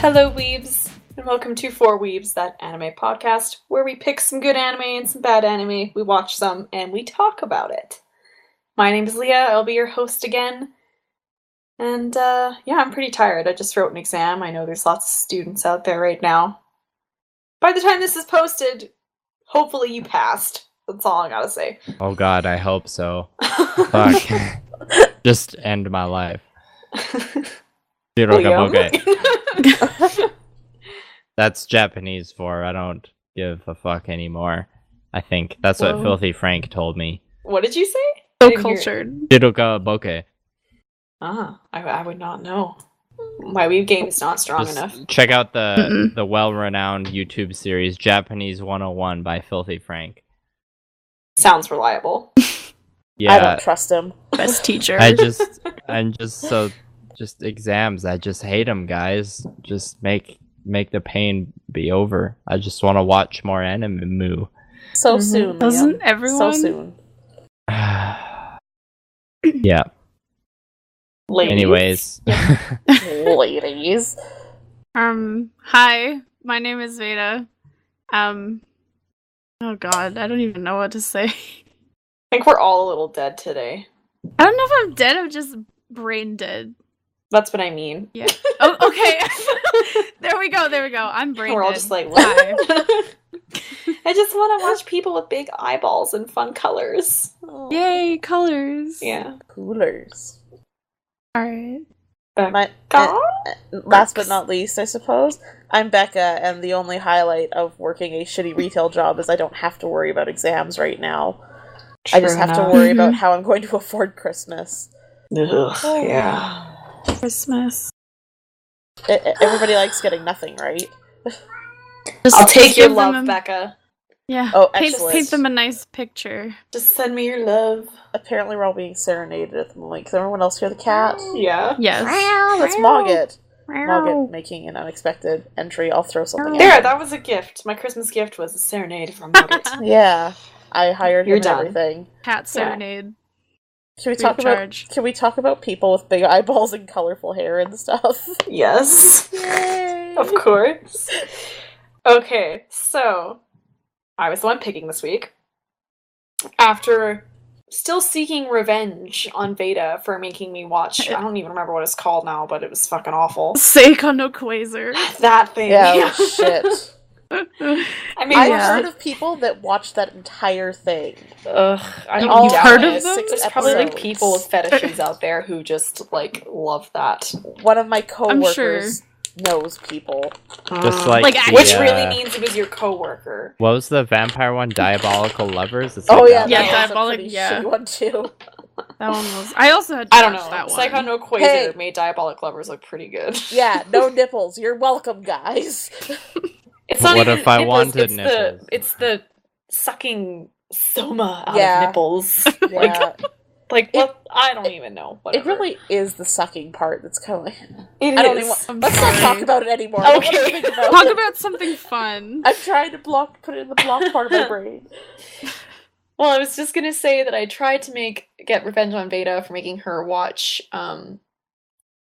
Hello, weebs, and welcome to Four Weebs, that anime podcast, where we pick some good anime and some bad anime, we watch some, and we talk about it. My name is Leah, I'll be your host again, and yeah, I'm pretty tired. I just wrote an exam. I know there's lots of students out there right now. By the time this is posted, hopefully you passed. That's all I gotta say. Oh god, I hope so. Fuck. Just end my life. That's Japanese for I don't give a fuck anymore. I think that's what Filthy Frank told me. What did you say? So cultured. Shiroga Boke. I would not know. My weeb game is not strong enough. Check out the well-renowned YouTube series Japanese 101 by Filthy Frank. Sounds reliable. Yeah, I don't trust him. Best teacher. Just exams. I just hate them, guys. Just make the pain be over. I just want to watch more anime. So soon, Doesn't everyone? So soon. Yeah. Ladies. Anyways. Ladies. Hi. My name is Veda. Oh god, I don't even know what to say. I think we're all a little dead today. I don't know if I'm dead, I'm just brain dead. That's what I mean. Yeah. Oh, okay. There we go. I'm brain dead. We're all just like, what? I just want to watch people with big eyeballs and fun colors. Oh. Yay, colors. Yeah. Coolers. Alright. Last but not least, I suppose, I'm Becca, and the only highlight of working a shitty retail job is I don't have to worry about exams right now. I just have to worry about how I'm going to afford Christmas. Ugh, yeah. Christmas. Everybody likes getting nothing, right? I'll take your love, Becca. Yeah. Oh, paint them a nice picture. Just send me your love. Apparently we're all being serenaded at the moment. Can everyone else hear the cat? Yeah. Yes. Let's Mogget. Mogget making an unexpected entry. I'll throw something There, in. that was a gift. My Christmas gift was a serenade from Mogget. Yeah. I hired him and done. everything. Cat serenade. Can we talk about people with big eyeballs and colorful hair and stuff? Yes. Yay. Of course. Okay, so I was the one picking this week. After still seeking revenge on Veda for making me watch, I don't even remember what it's called now, but it was fucking awful. Seiko no Quasar. That thing. Yeah, shit. I mean, I've heard of people that watched that entire thing. Ugh, I don't All doubt heard it. of them? There's probably like people with fetishes out there who just like love that. One of my coworkers sure. knows people. Just like Which really means it was your coworker. What was the vampire one? Diabolical Lovers? It's Oh yeah, Yeah, that was a Diabolic, pretty yeah. shitty one too. That one was. I also had to I don't watch know. that one. Psycho no Quasar Hey. made Diabolic Lovers look pretty good. Yeah, no nipples. You're welcome, guys. It's not What even if I nipples, wanted it's nipples? It's the sucking soma out Yeah. of nipples. Yeah, What? I don't even know. it Whatever. really is the sucking part that's kind of like. It I don't is. even. I'm Let's not sorry. talk about it anymore. I don't Okay. wanna think about Talk it. about something fun. I'm trying to put it in the block part of my brain. Well, I was just gonna say that I tried to get revenge on Veda for making her watch.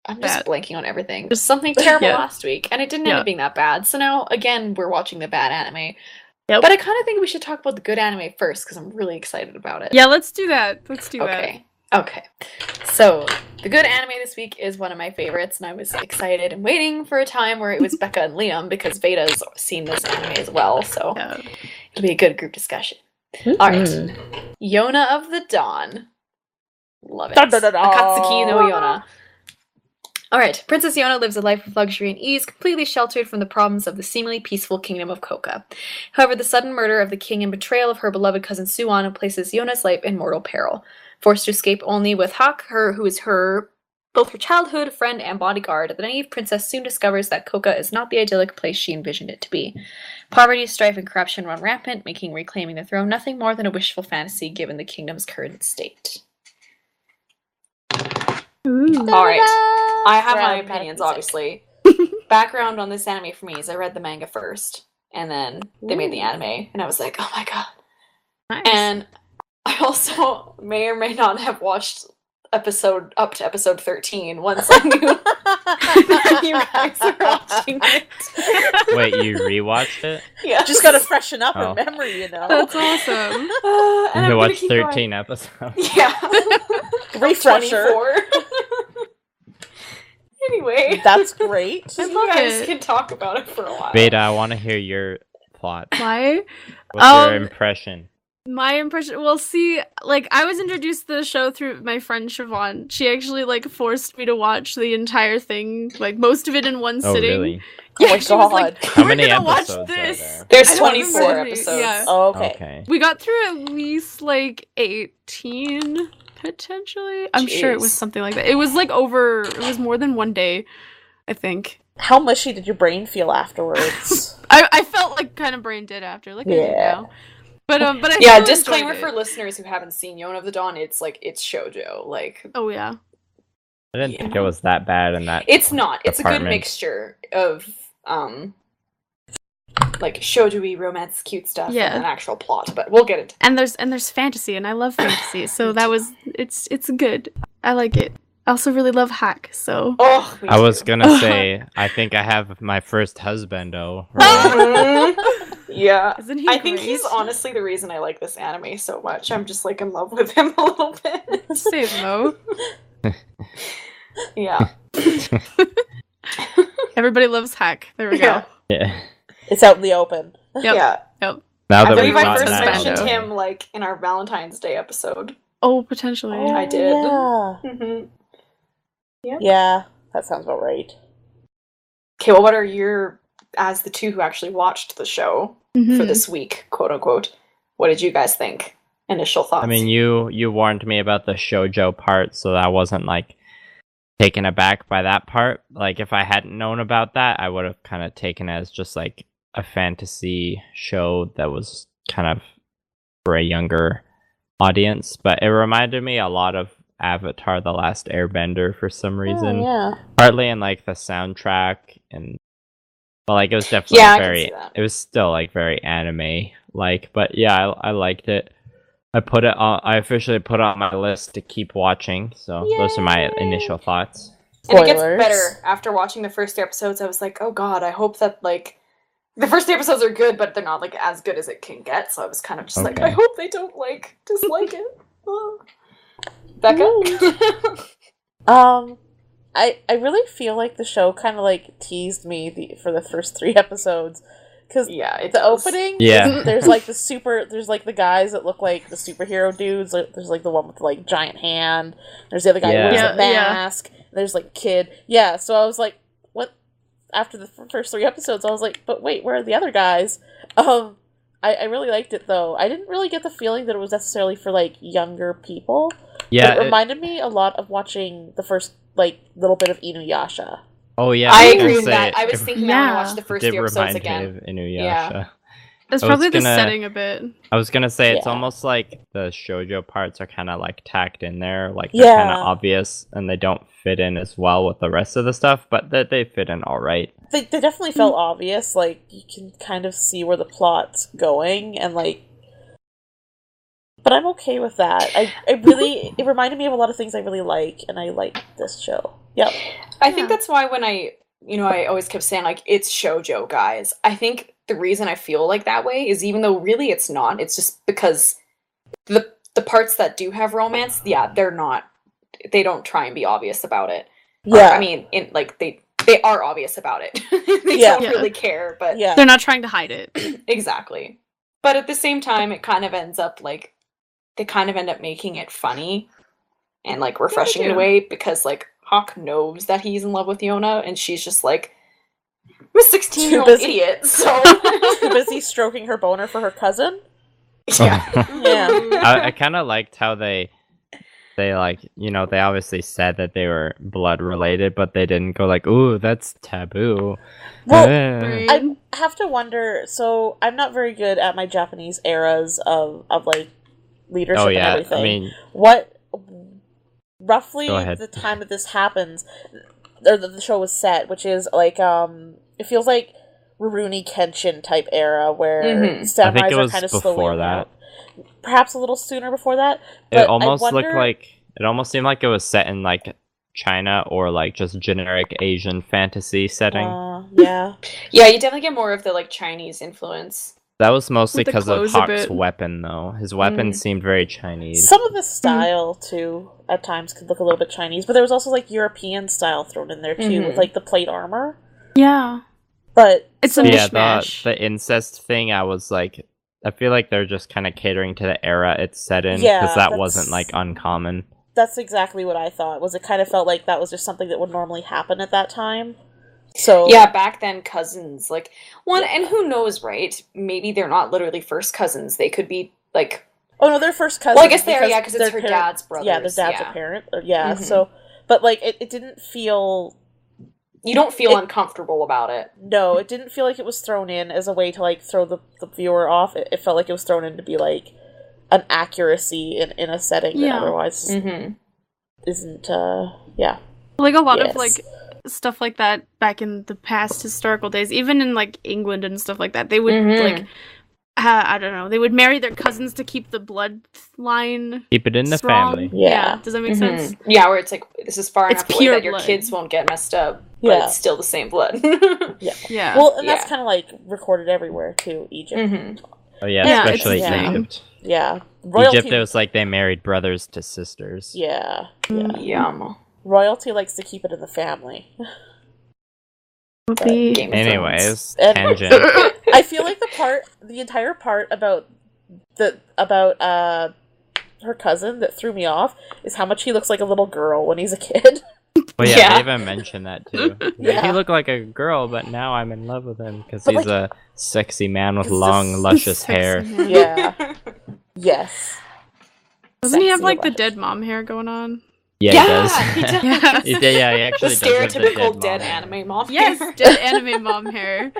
I'm just Bad. blanking on everything. There's something terrible Yeah. last week, and it didn't end Yeah. up being that bad. So now, again, we're watching the bad anime. Yep. But I kind of think we should talk about the good anime first, because I'm really excited about it. Yeah, let's do that. Okay. So, the good anime this week is one of my favorites, and I was excited and waiting for a time where it was Becca and Liam, because Veda's seen this anime as well, so Yeah. it'll be a good group discussion. Alright. Yona of the Dawn. Love it. Dun, dun, dun, dun. Akatsuki no Yona. Alright, Princess Yona lives a life of luxury and ease, completely sheltered from the problems of the seemingly peaceful kingdom of Koka. However, the sudden murder of the king and betrayal of her beloved cousin Suan places Yona's life in mortal peril. Forced to escape only with Hak, who is both her childhood friend and bodyguard, the naive princess soon discovers that Koka is not the idyllic place she envisioned it to be. Poverty, strife, and corruption run rampant, making reclaiming the throne nothing more than a wishful fantasy given the kingdom's current state. Alright, I have my opinions, obviously. Background on this anime for me is I read the manga first, and then they made the anime, and I was like, oh my god. Nice. And I also may or may not have watched episode up to episode 13 once I knew that you guys were watching it. Wait, you rewatched it? Yeah. Just gotta freshen up Oh. her memory, you know. That's awesome. You watched 13 episodes. Yeah. Refresher. 24. Anyway. That's great. So you love guys it. can talk about it for a while. Veda, I want to hear your plot. Why? What's your impression? My impression. Well, see, like I was introduced to the show through my friend Siobhan. She actually like forced me to watch the entire thing, like most of it in one Oh, sitting. really? Oh my she was like, God. How "We're many gonna watch episodes are this." there? There's I don't 24 remember. episodes. Yeah. Oh, okay. Okay. We got through at least like 18, potentially. I'm sure it was Jeez. something like that. It was like over. It was more than one day, I think. How mushy did your brain feel afterwards? I felt like kind of brain dead after, like I do Yeah. now. But I Yeah, still disclaimer enjoyed for it. listeners who haven't seen Yona of the Dawn, it's shoujo. Like, Oh yeah. I didn't think it was that bad in that. it's not. It's a good Apartment. mixture of like shoujo-y romance cute stuff Yeah. and an actual plot, but we'll get into And there's fantasy, and I love fantasy, so that was it's good. I like it. I also really love hack, so Oh, me I was too. gonna say, I think I have my first husbando. Right? Yeah. isn't he I think great? he's honestly the reason I like this anime so much. I'm just like in love with him a little bit. Same though. Yeah. Everybody loves hack. There we Yeah. go. Yeah. It's out in the open. Yep. Yeah. Yep. Now I that believe we've I gotten first that mentioned out. him like in our Valentine's Day episode. Oh, potentially. I did. Yeah. Mm-hmm. Yeah, that sounds about right. Okay, well, what are your, as the two who actually watched the show for Mhm. this week, quote unquote, what did you guys think? Initial thoughts? I mean, you warned me about the shoujo part, so I wasn't like taken aback by that part. Like, if I hadn't known about that, I would have kind of taken it as just like a fantasy show that was kind of for a younger audience. But it reminded me a lot of Avatar: The Last Airbender for some reason. Oh, yeah. Partly in like the soundtrack, and but like it was definitely Yeah, I can very. see that. It was still like very anime like, but yeah, I liked it. I put it on. I officially put it on my list to keep watching. So those are my initial thoughts. and it gets Spoilers. better after watching the first episodes. I was like, oh god, I hope that like the first episodes are good, but they're not like as good as it can get. So I was kind of just like, Okay. I hope they don't like dislike it. Becca. I really feel like the show kind of like teased me for the first 3 episodes, because Yeah, it the does. opening, Yeah. there's like there's like the guys that look like the superhero dudes. Like, there's like the one with the, like giant hand. There's the other guy who wears Yeah. a mask. There's like kid. Yeah, so I was like, what? After the first 3 episodes, I was like, but wait, where are the other guys? I really liked it though. I didn't really get the feeling that it was necessarily for like younger people. Yeah. But it reminded me a lot of watching the first like little bit of Inuyasha. Oh yeah. I was agree gonna with say, that. I was it thinking that when I Yeah. watched the first did 3 episodes remind again. me of Inuyasha. Yeah. It's I was probably the gonna- setting a bit. I was gonna say it's Yeah. almost like the shoujo parts are kind of like tacked in there, like they're kind Yeah. of obvious and they don't fit in as well with the rest of the stuff, but they fit in all right. They definitely felt obvious. Like you can kind of see where the plot's going, and like. But I'm okay with that. It reminded me of a lot of things I really like, and I like this show. Yep. I think that's why when I always kept saying, like, it's shoujo, guys. I think the reason I feel like that way is even though really it's not, it's just because the parts that do have romance, yeah, they don't try and be obvious about it. Yeah. I mean, they are obvious about it. They Yeah. don't really care, but Yeah. They're not trying to hide it. exactly. But at the same time, it kind of ends up, like, they kind of end up making it funny and, like, refreshing in a do. way because, like, Hawk knows that he's in love with Yona, and she's just like, I'm a 16-year-old Too busy. idiot, so... Too busy stroking her boner for her cousin. yeah. Yeah. I kind of liked how they like, they obviously said that they were blood related, but they didn't go like, ooh, that's taboo. Well, Eh. I have to wonder. So I'm not very good at my Japanese eras of like leadership Oh yeah, and everything. I mean, What roughly Go ahead. the time that this happens, or that the show was set, which is like it feels like Rurouni Kenshin type era where Mhm. samurais I think it are was kind of before slowly that. Perhaps a little sooner before that. It But almost I looked wonder- like It almost seemed like it was set in like China or like just generic Asian fantasy setting. Yeah. Yeah, you definitely get more of the like Chinese influence. That was mostly With the because of clothes a Hawk's bit. weapon, though. His weapon seemed very Chinese. Some of the style, too, at times could look a little bit Chinese, but there was also, like, European style thrown in there, too, with, like, the plate armor. Yeah. But... It's a Yeah, mishmash. the incest thing, I was like... I feel like they're just kind of catering to the era it's set in, Yeah, because that that's- wasn't, like, uncommon. That's exactly what I thought, was it kind of felt like that was just something that would normally happen at that time. So... Yeah, back then, cousins, like, and who knows, right? Maybe they're not literally first cousins. They could be, like... Oh, no, they're first cousins. Well, I guess they are, yeah, because it's her their dad's brothers. Yeah, their dad's a parent. Yeah, Mhm. so... But, like, it didn't feel... You don't feel uncomfortable about it. No, it didn't feel like it was thrown in as a way to, like, throw the viewer off. It felt like it was thrown in to be, like, an accuracy in a setting that otherwise isn't, yeah. Like, a lot of, like, stuff like that back in the past historical days, even in, like, England and stuff like that, they would, like, I don't know, they would marry their cousins to keep the bloodline Keep it in the strong. family. Yeah. Does that make sense? Yeah, where it's like, this is far It's enough away pure that your blood. kids won't get messed up, but Yeah. it's still the same blood. Yeah. Well, and that's Yeah. kind of, like, recorded everywhere, too, Egypt. Oh, yeah, Yeah, especially it's a thing. Egypt. Yeah. Royalty... Egypt, it was like they married brothers to sisters. Yeah. Yum. Royalty likes to keep it in the family. Game of Anyways, And- tangent. I feel like the entire part about her cousin that threw me off is how much he looks like a little girl when he's a kid. Well, yeah, Yeah. they even mentioned that too. Yeah. He looked like a girl, but now I'm in love with him because But, he's like, a sexy man with it's long, just luscious sexy hair. man. Yeah. Yes. Doesn't he have, Sexy like, the luscious. dead mom hair going on? Yeah, Yeah, he does. he does. Yeah. He actually The does have the stereotypical dead dead mom. anime mom. Yes, hair. dead anime mom hair.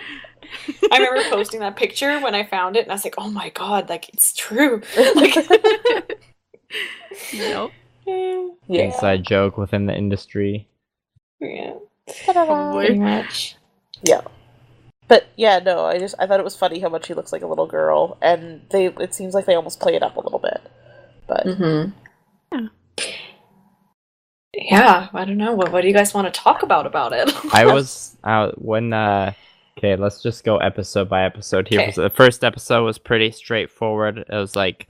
I remember posting that picture when I found it, and I was like, "Oh my god, like it's true." Like, Nope. Yeah. Inside joke within the industry. yeah, Probably. pretty much. Yeah. But yeah, no, I thought it was funny how much she looks like a little girl, and it seems like they almost play it up a little bit. But Yeah, I don't know. What do you guys want to talk about it? I was okay, let's just go episode by episode here. Okay. The first episode was pretty straightforward. It was like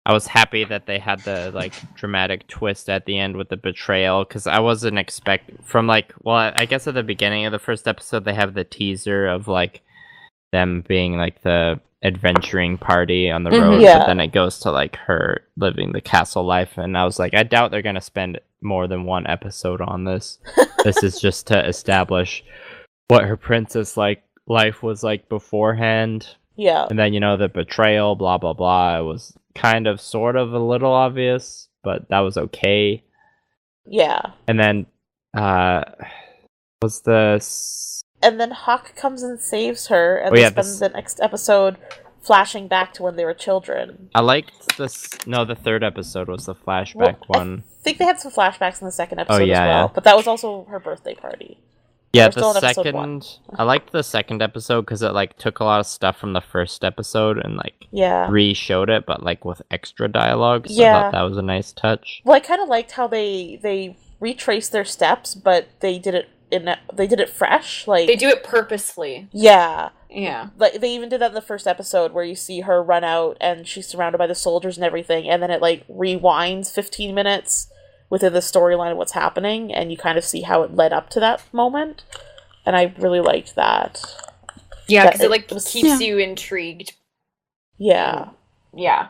I was happy that they had the like dramatic twist at the end with the betrayal because I wasn't from like, well, I guess at the beginning of the first episode they have the teaser of like them being like the adventuring party on the road, Yeah. but then it goes to like her living the castle life, and I was like, I doubt they're gonna spend more than one episode on this. This is just to establish what her princess like life was like beforehand, yeah. and then the betrayal, blah blah blah. It was kind of sort of a little obvious, but that was okay. Yeah. And then was the And then Hawk comes and saves her, and Oh, they yeah, spend the next episode flashing back to when they were children. I liked this. No, the third episode was the flashback one. I think they had some flashbacks in the second episode yeah, as well, yeah. but that was also her birthday party. Yeah, We're still the on episode one. second. I liked the second episode because it like took a lot of stuff from the first episode and like Yeah. re-showed it, but like with extra dialogue. So I Yeah. thought that was a nice touch. Well, I kind of liked how they retraced their steps, but they did it fresh. Like They do it purposefully. yeah. Yeah. Like they even did that in the first episode where you see her run out and she's surrounded by the soldiers and everything, and then it like rewinds 15 minutes within the storyline of what's happening, and you kind of see how it led up to that moment. And I really liked that. Yeah, That because it like was- keeps you intrigued. Yeah. Yeah.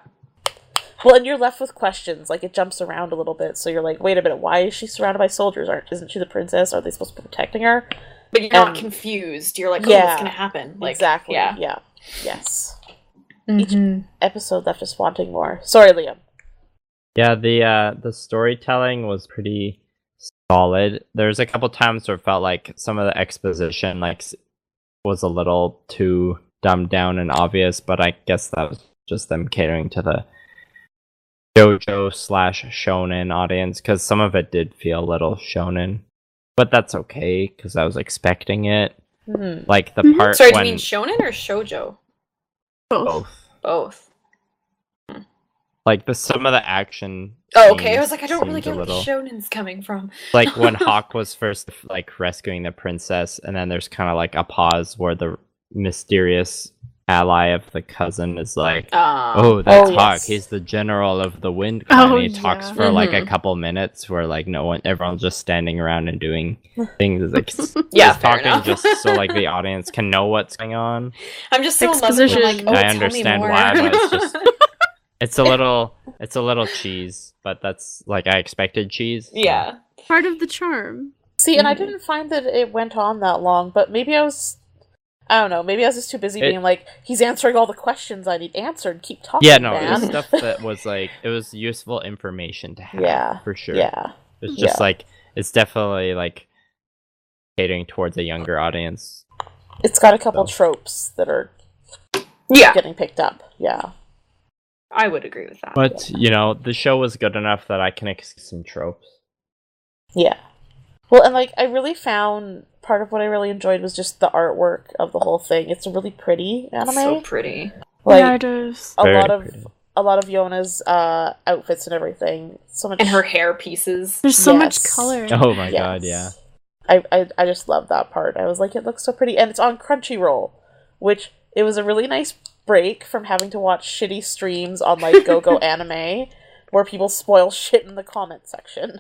Well, and you're left with questions. Like, it jumps around a little bit, so you're like, wait a minute, why is she surrounded by soldiers? Isn't she the princess? Are they supposed to be protecting her? But you're not And- confused. You're like, oh, Yeah. what's gonna happen? Like, Exactly. Yeah. Yeah. Yes. Mhm. Episode left us wanting more. Sorry, Liam. Yeah, the storytelling was pretty solid. There's a couple times where it felt like some of the exposition like was a little too dumbed down and obvious, but I guess that was just them catering to the JoJo/shonen audience because some of it did feel a little shonen, but that's okay because I was expecting it. Mhm. Like the Mhm. part Sorry, do when you mean shonen or shoujo? Both. both. Both. like some of the action. Oh, okay. I was like, I don't really seemed get where the shonen's coming from. Like when Hawk was first like rescuing the princess, and then there's kind of like a pause where the mysterious ally of the cousin is like, "Oh, that's Hawk. Yes. He's the general of the Wind Clan." Oh, He talks for like a couple minutes, where like everyone's just standing around and doing things. Like Yeah, he's fair talking enough. just so like the audience can know what's going on. I'm just so in love with Exposition. him, like, oh, I tell me understand more. why, but it's just it's a little cheese, but that's like I expected cheese. So. Yeah. Part of the charm. See, and I didn't find that it went on that long, but maybe I don't know, maybe I was just too busy being like, he's answering all the questions I need answered, keep talking, Yeah, no, man. it was stuff that was like, it was useful information to have. Yeah, for sure. Yeah. It's just like, it's definitely like catering towards a younger audience. It's got a couple tropes that are getting picked up. Yeah. I would agree with that. But, you know, the show was good enough that I can accept some tropes. Yeah. Well, and like, I really found part of what I really enjoyed was just the artwork of the whole thing. It's a really pretty anime. So pretty. Like, Yeah, it is. a Very lot of pretty. a lot of Yona's outfits and everything. So much And her hair pieces. There's so much Yes. color. Oh my Yes. god, yeah. I just love that part. I was like, it looks so pretty, and it's on Crunchyroll, which it was a really nice break from having to watch shitty streams on like Go Anime, where people spoil shit in the comment section.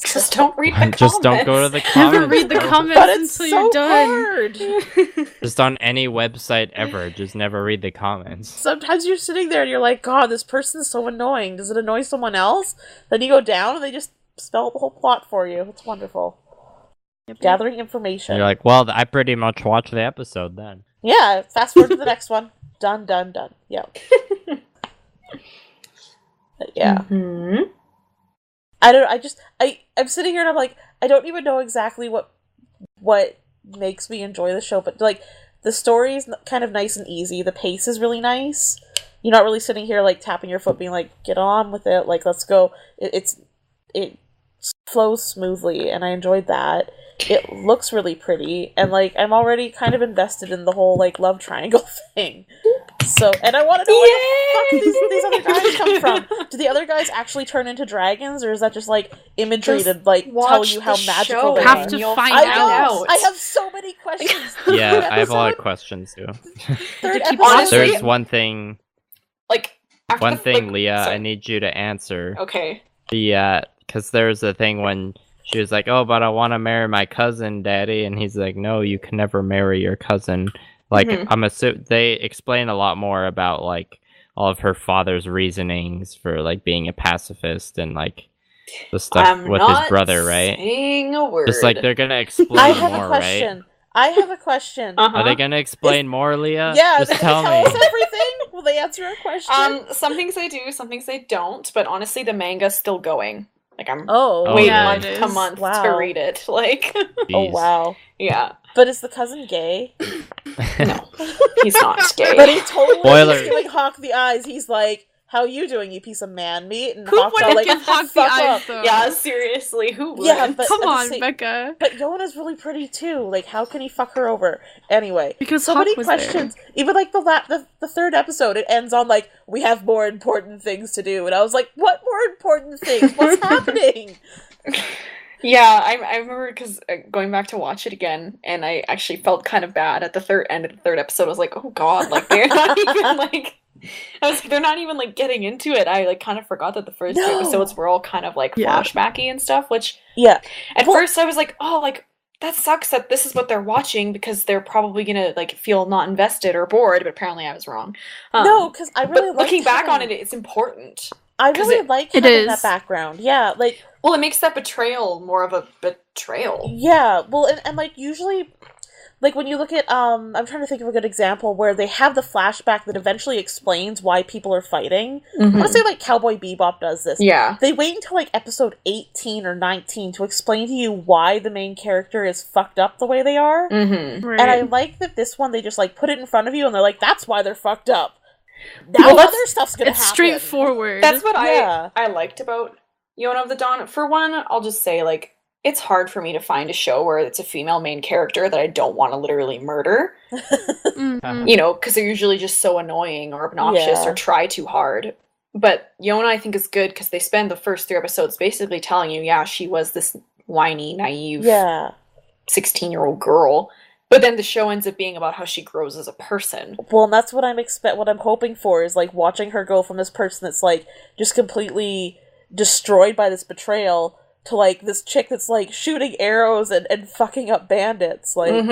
Just don't read the comments. Just don't go to the comments. Never read the bro. comments But it's until so you're done. hard. Just on any website ever, just never read the comments. Sometimes you're sitting there and you're like, God, this person's so annoying. Does it annoy someone else? Then you go down and they just spell out the whole plot for you. It's wonderful. Gathering information. And you're like, well, I pretty much watched the episode then. Yeah, fast forward to the next one. Done. Yeah. Yeah. Mm-hmm. I'm sitting here and I'm like, I don't even know exactly what makes me enjoy the show, but like, the story is kind of nice and easy. The pace is really nice. You're not really sitting here like tapping your foot being like, get on with it, like, let's go. It flows smoothly, and I enjoyed that. It looks really pretty, and like, I'm already kind of invested in the whole like love triangle thing. So, and I want to know where the fuck these other guys come from. Do the other guys actually turn into dragons, or is that just like imagery to like tell you how magical they Have are? to find I know. out. I have so many questions. Yeah, I have a lot of questions too. Third Honestly, episode. There's one thing, Like, after Leah, sorry. I need you to answer. Okay. Because there's a thing when she was like, "Oh, but I want to marry my cousin, Daddy," and he's like, "No, you can never marry your cousin." Like, I'm assuming they explain a lot more about like all of her father's reasonings for like being a pacifist and like the stuff with his brother, right? Saying a word. Just like they're gonna explain I have more, a question. I have a question. Are they gonna explain more, Leah? Yeah, just they tell tell us me. everything. Will they answer our question? Some things they do, some things they don't, but honestly, the manga's still going. Like, I'm Oh, waiting yeah, month it to is. month to Wow. read it. Like, Oh Jeez. wow! yeah. But is the cousin gay? No, he's not gay. But he totally Spoiler. is giving Hawk the eyes. He's like, "How you doing, you piece of man meat?" And Who Hawk's would all like, give Hawk the "Fuck eyes, up." though? Yeah, seriously, who would? Yeah, but Come at the on, same- Becca. But Yona's really pretty too. Like, how can he fuck her over? Anyway, Because so Hawk many was questions. Even like the third episode, it ends on like, "We have more important things to do," and I was like, "What more important things? What's happening?" Yeah, I remember because going back to watch it again, and I actually felt kind of bad at the end of the third episode. I was like, oh god, like they're not even like, I was like, they're not even like getting into it. I like kind of forgot that the first two No. episodes were all kind of like Yeah. flashbacky and stuff. Which Yeah, at Well- first I was like, oh, like that sucks that this is what they're watching because they're probably gonna like feel not invested or bored. But apparently I was wrong. no, because I really but looking liked back on having- it, it's important. I 'cause really it- like it having is. that background. Yeah, like. Well, it makes that betrayal more of a betrayal. Yeah, well, and like usually, like when you look at I'm trying to think of a good example where they have the flashback that eventually explains why people are fighting. I want to say like Cowboy Bebop does this. Yeah. They wait until like episode 18 or 19 to explain to you why the main character is fucked up the way they are. Mm-hmm. Right. And I like that this one they just like put it in front of you and they're like, that's why they're fucked up. Now Well, other stuff's gonna it's happen. straightforward. That's what Yeah. I liked about Yona of the Dawn. For one, I'll just say, like, it's hard for me to find a show where it's a female main character that I don't want to literally murder. Mhm. You know, because they're usually just so annoying or obnoxious Yeah. or try too hard. But Yona, I think, is good because they spend the first 3 episodes basically telling you, yeah, she was this whiny, naive 16-year-old girl. But then the show ends up being about how she grows as a person. Well, and that's what what I'm hoping for is, like, watching her go from this person that's, like, just completely destroyed by this betrayal to, like, this chick that's, like, shooting arrows and fucking up bandits. Like,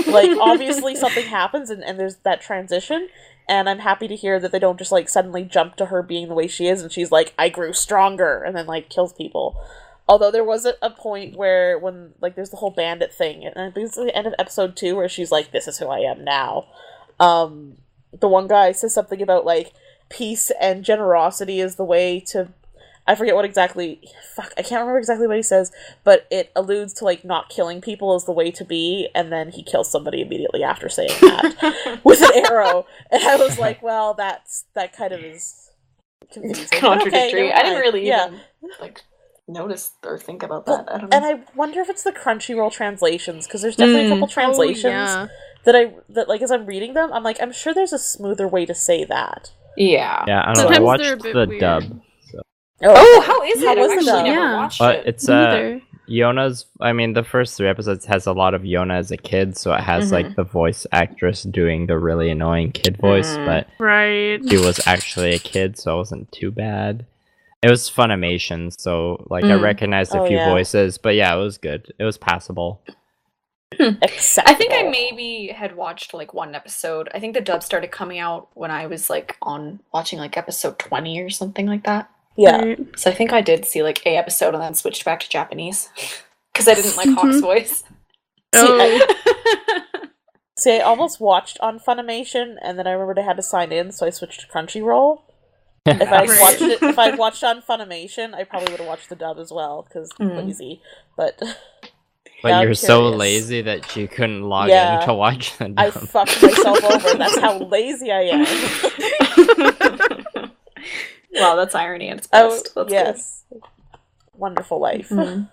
like, obviously something happens and there's that transition, and I'm happy to hear that they don't just, like, suddenly jump to her being the way she is and she's like, I grew stronger, and then, like, kills people. Although there was a point where, when, like, there's the whole bandit thing, and I think it's the end of episode 2 where she's like, this is who I am now. The one guy says something about, like, peace and generosity is the way to... I forget what exactly... Fuck, I can't remember exactly what he says, but it alludes to, like, not killing people is the way to be, and then he kills somebody immediately after saying that with an arrow. And I was like, well, that kind of is confusing. Contradictory. Okay, I didn't really yeah. even, like... notice or think about that. I don't know. And I wonder if it's the Crunchyroll translations, because there's definitely a couple translations that like as I'm reading them, I'm like, I'm sure there's a smoother way to say that. Yeah. Yeah, I don't know. I Sometimes watched they're a bit the weird. dub. So. Oh, how is it? How I've was the actually dub? never Yeah. watched But it. it's Neither. Yona's, I mean, the first 3 episodes has a lot of Yona as a kid, so it has like the voice actress doing the really annoying kid voice, but Right. she was actually a kid, so it wasn't too bad. It was Funimation, so like I recognized a few voices, but yeah, it was good. It was passable. Acceptable. I think I maybe had watched like 1 episode. I think the dub started coming out when I was like on watching like episode 20 or something like that. Yeah. Right. So I think I did see like a episode and then switched back to Japanese because I didn't like Hawk's voice. See, I almost watched on Funimation, and then I remembered I had to sign in, so I switched to Crunchyroll. If I'd watched on Funimation, I probably would have watched the dub as well, because lazy. But But you're so lazy that you couldn't log in to watch the dub. I fucked myself over. That's how lazy I am. Wow, that's irony at its best. That's yes. Good. Wonderful life. Well,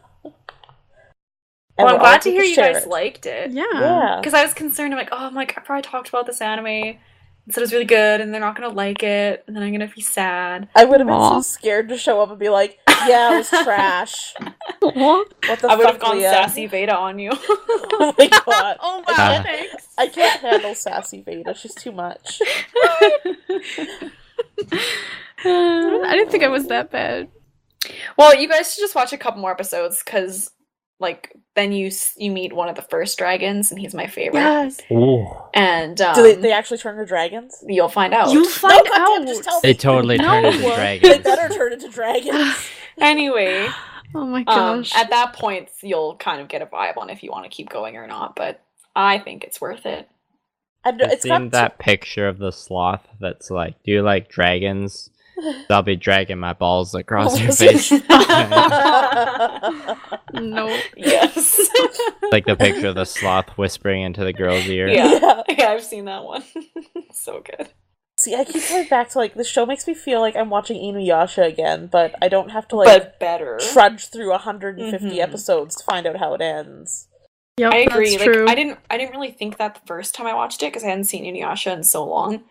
I'm glad to hear you guys liked it. Yeah. Because I was concerned. I'm like, I probably talked about this anime and said it was really good, and they're not gonna like it, and then I'm gonna be sad. I would have been so scared to show up and be like, yeah, it was trash. What the I would have fuck, gone Leah? sassy Veda on you. Oh my god. Oh my god, thanks. I can't handle sassy Veda. She's too much. I didn't think I was that bad. Well, you guys should just watch a couple more episodes, because like then you meet one of the first dragons, and he's my favorite. Yes. Ooh. And Do they actually turn into dragons? you'll find out. You'll find out. Goddamn, just tell They me. totally turn into They dragons. better turn into dragons. Anyway, Oh my gosh. at that point, you'll kind of get a vibe on if you want to keep going or not. But I think it's worth it. I've seen that picture of the sloth that's like, do you like dragons? I'll be dragging my balls across your face. No. Yes. Like the picture of the sloth whispering into the girl's ear. Yeah, I've seen that one. So good. See, I keep going back to, like, the show makes me feel like I'm watching Inuyasha again, but I don't have to, like, But better. trudge through 150 episodes to find out how it ends. Yep, I agree. That's Like true. I didn't really think that the first time I watched it because I hadn't seen Inuyasha in so long.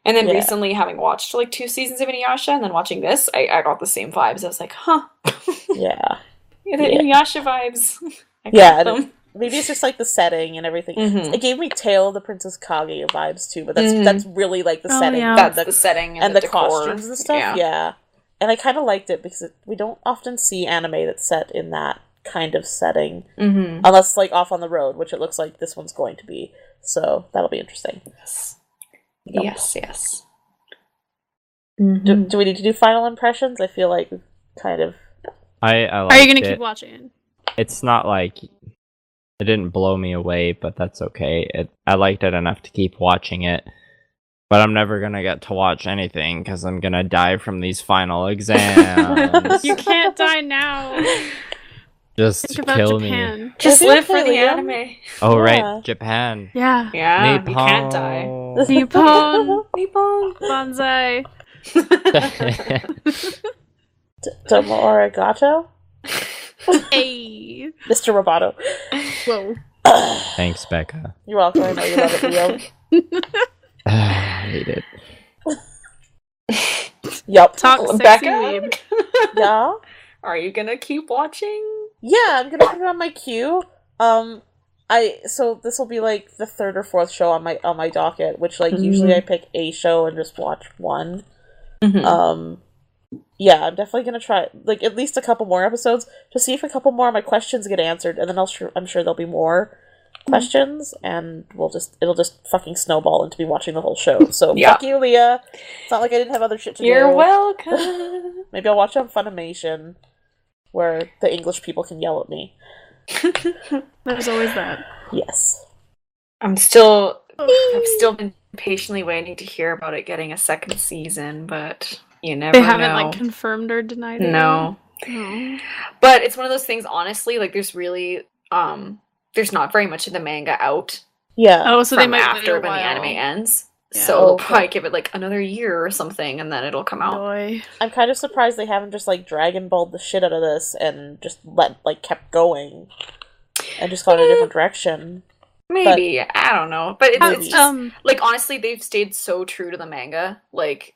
And then recently, having watched like 2 seasons of Inuyasha and then watching this, I got the same vibes. I was like, huh. Yeah. The Inuyasha vibes. I Yeah, got them. maybe it's just, like, the setting and everything. Mhm. It gave me Tale of the Princess Kage vibes, too, but that's really, like, the setting. yeah. That's the setting and the decor. costumes and stuff, yeah. And I kind of liked it because we don't often see anime that's set in that kind of setting. Mm-hmm. Unless, like, off on the road, which it looks like this one's going to be. So, that'll be interesting. Yes. Do we need to do final impressions? I feel like we've kind of... I Are liked you gonna it. keep watching? It's not like it didn't blow me away, but that's okay. I liked it enough to keep watching it. But I'm never gonna get to watch anything because I'm gonna die from these final exams. You can't die now. Just Think about kill Japan. me. Just Maybe live for the Liam. anime. Oh Yeah. right, Japan. Yeah. Yeah, you can't die. Nippon. Nippon. Bonsai. Domo arigato? Hey. Mr. Roboto. Whoa. Thanks, Becca. You're welcome. I know you love it, Leo. I hate it. Yup. Talk sexy Becca? weeb. Yeah. Are you gonna keep watching? Yeah, I'm gonna put it on my queue. So this will be like the third or fourth show on my docket, which like usually I pick a show and just watch one. Yeah, I'm definitely gonna try like at least a couple more episodes to see if a couple more of my questions get answered, and then I'm sure there'll be more questions, and it'll just fucking snowball into me watching the whole show. So fuck you, Leah. It's not like I didn't have other shit to do. You're welcome. Maybe I'll watch on Funimation, where the English people can yell at me. There's always that. Yes. I've still been patiently waiting to hear about it getting a second season, but you never know. They haven't like confirmed or denied it. No. Oh. But it's one of those things, honestly, like there's really there's not very much of the manga out. Yeah. Oh, so they might after wait a when the while. anime ends. Yeah. So they'll probably give it like another year or something, and then it'll come out. Boy. I'm kind of surprised they haven't just like Dragon Balled the shit out of this and just kept going and just gone in a different direction. Maybe, I don't know, but it's just like honestly, they've stayed so true to the manga. Like,